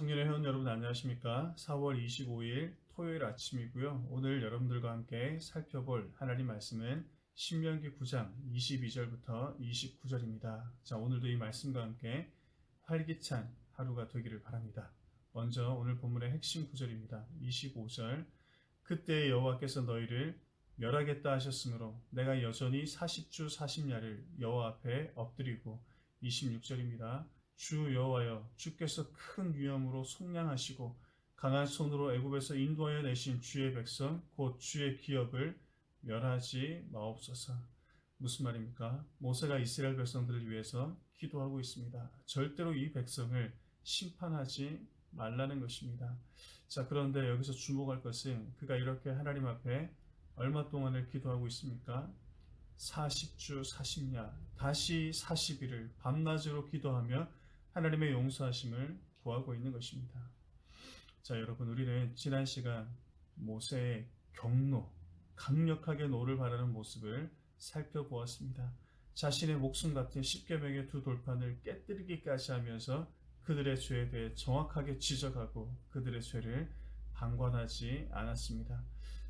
청년의 회원 여러분 안녕하십니까? 4월 25일 토요일 아침이고요. 오늘 여러분들과 함께 살펴볼 하나님 말씀은 신명기 9장 22절부터 29절입니다. 자, 오늘도 이 말씀과 함께 활기찬 하루가 되기를 바랍니다. 먼저 오늘 본문의 핵심 구절입니다. 25절 그때 여호와께서 너희를 멸하겠다 하셨으므로 내가 여전히 40주 40야를 여호와 앞에 엎드리고 26절입니다. 주 여호와여 주께서 큰 위엄으로 속량하시고 강한 손으로 애굽에서 인도하여 내신 주의 백성 곧 주의 기업을 멸하지 마옵소서. 무슨 말입니까? 모세가 이스라엘 백성들을 위해서 기도하고 있습니다. 절대로 이 백성을 심판하지 말라는 것입니다. 자, 그런데 여기서 주목할 것은 그가 이렇게 하나님 앞에 얼마 동안을 기도하고 있습니까? 40주 40야 다시 40일을 밤낮으로 기도하며 하나님의 용서하심을 구하고 있는 것입니다. 자, 여러분, 우리는 지난 시간 모세의 경로, 강력하게 노를 바라는 모습을 살펴보았습니다. 자신의 목숨 같은 십계명의 두 돌판을 깨뜨리기까지 하면서 그들의 죄에 대해 정확하게 지적하고 그들의 죄를 방관하지 않았습니다.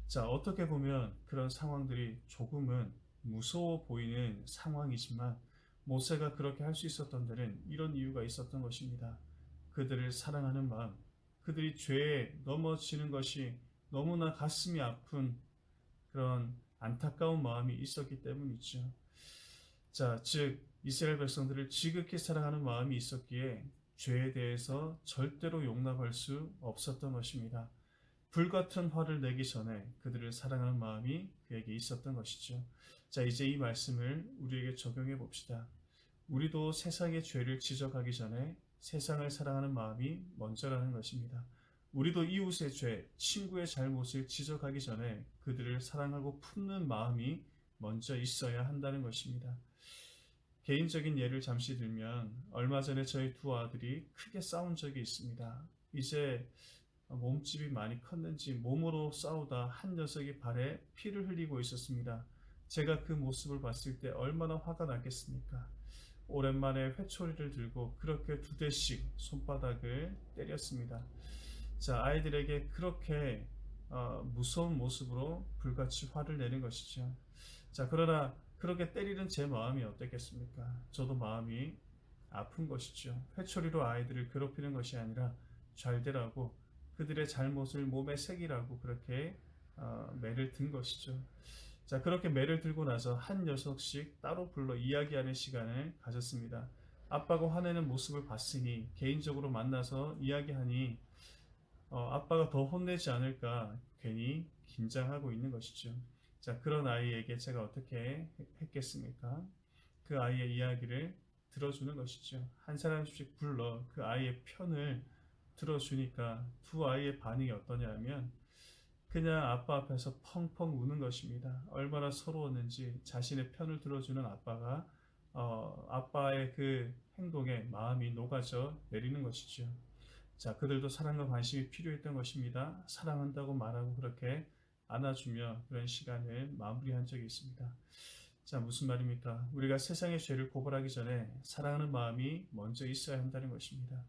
자, 어떻게 보면 그런 상황들이 조금은 무서워 보이는 상황이지만 모세가 그렇게 할 수 있었던 데는 이런 이유가 있었던 것입니다. 그들을 사랑하는 마음, 그들이 죄에 넘어지는 것이 너무나 가슴이 아픈 그런 안타까운 마음이 있었기 때문이죠. 자, 즉 이스라엘 백성들을 지극히 사랑하는 마음이 있었기에 죄에 대해서 절대로 용납할 수 없었던 것입니다. 불같은 화를 내기 전에 그들을 사랑하는 마음이 그에게 있었던 것이죠. 자, 이제 이 말씀을 우리에게 적용해 봅시다. 우리도 세상의 죄를 지적하기 전에 세상을 사랑하는 마음이 먼저라는 것입니다. 우리도 이웃의 죄, 친구의 잘못을 지적하기 전에 그들을 사랑하고 품는 마음이 먼저 있어야 한다는 것입니다. 개인적인 예를 잠시 들면 얼마 전에 저희 두 아들이 크게 싸운 적이 있습니다. 이제 몸집이 많이 컸는지 몸으로 싸우다 한 녀석이 발에 피를 흘리고 있었습니다. 제가 그 모습을 봤을 때 얼마나 화가 났겠습니까? 오랜만에 회초리를 들고 그렇게 두 대씩 손바닥을 때렸습니다. 자, 아이들에게 그렇게 무서운 모습으로 불같이 화를 내는 것이죠. 자, 그러나 그렇게 때리는 제 마음이 어땠겠습니까? 저도 마음이 아픈 것이죠. 회초리로 아이들을 괴롭히는 것이 아니라 잘 되라고 그들의 잘못을 몸에 새기라고 그렇게 매를 든 것이죠. 자, 그렇게 매를 들고 나서 한 녀석씩 따로 불러 이야기하는 시간을 가졌습니다. 아빠가 화내는 모습을 봤으니 개인적으로 만나서 이야기하니 아빠가 더 혼내지 않을까 괜히 긴장하고 있는 것이죠. 자, 그런 아이에게 제가 어떻게 했겠습니까? 그 아이의 이야기를 들어주는 것이죠. 한 사람씩 불러 그 아이의 편을 들어주니까 두 아이의 반응이 어떠냐면 그냥 아빠 앞에서 펑펑 우는 것입니다. 얼마나 서러웠는지 자신의 편을 들어주는 아빠가 아빠의 그 행동에 마음이 녹아져 내리는 것이죠. 자, 그들도 사랑과 관심이 필요했던 것입니다. 사랑한다고 말하고 그렇게 안아주며 그런 시간을 마무리한 적이 있습니다. 자, 무슨 말입니까? 우리가 세상의 죄를 고발하기 전에 사랑하는 마음이 먼저 있어야 한다는 것입니다.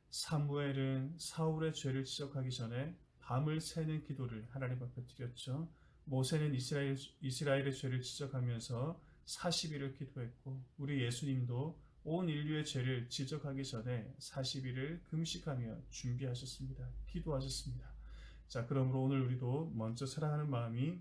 사무엘은 사울의 죄를 지적하기 전에 밤을 새는 기도를 하나님 앞에 드렸죠. 모세는 이스라엘의 죄를 지적하면서 40일을 기도했고 우리 예수님도 온 인류의 죄를 지적하기 전에 40일을 금식하며 준비하셨습니다. 기도하셨습니다. 자, 그러므로 오늘 우리도 먼저 사랑하는 마음이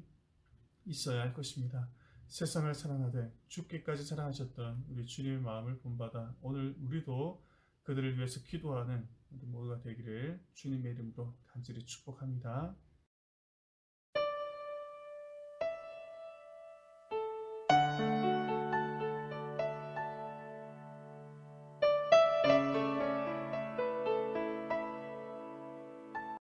있어야 할 것입니다. 세상을 사랑하되 죽기까지 사랑하셨던 우리 주님의 마음을 본받아 오늘 우리도 그들을 위해서 기도하는 모두가 되기를 주님의 이름으로 간절히 축복합니다.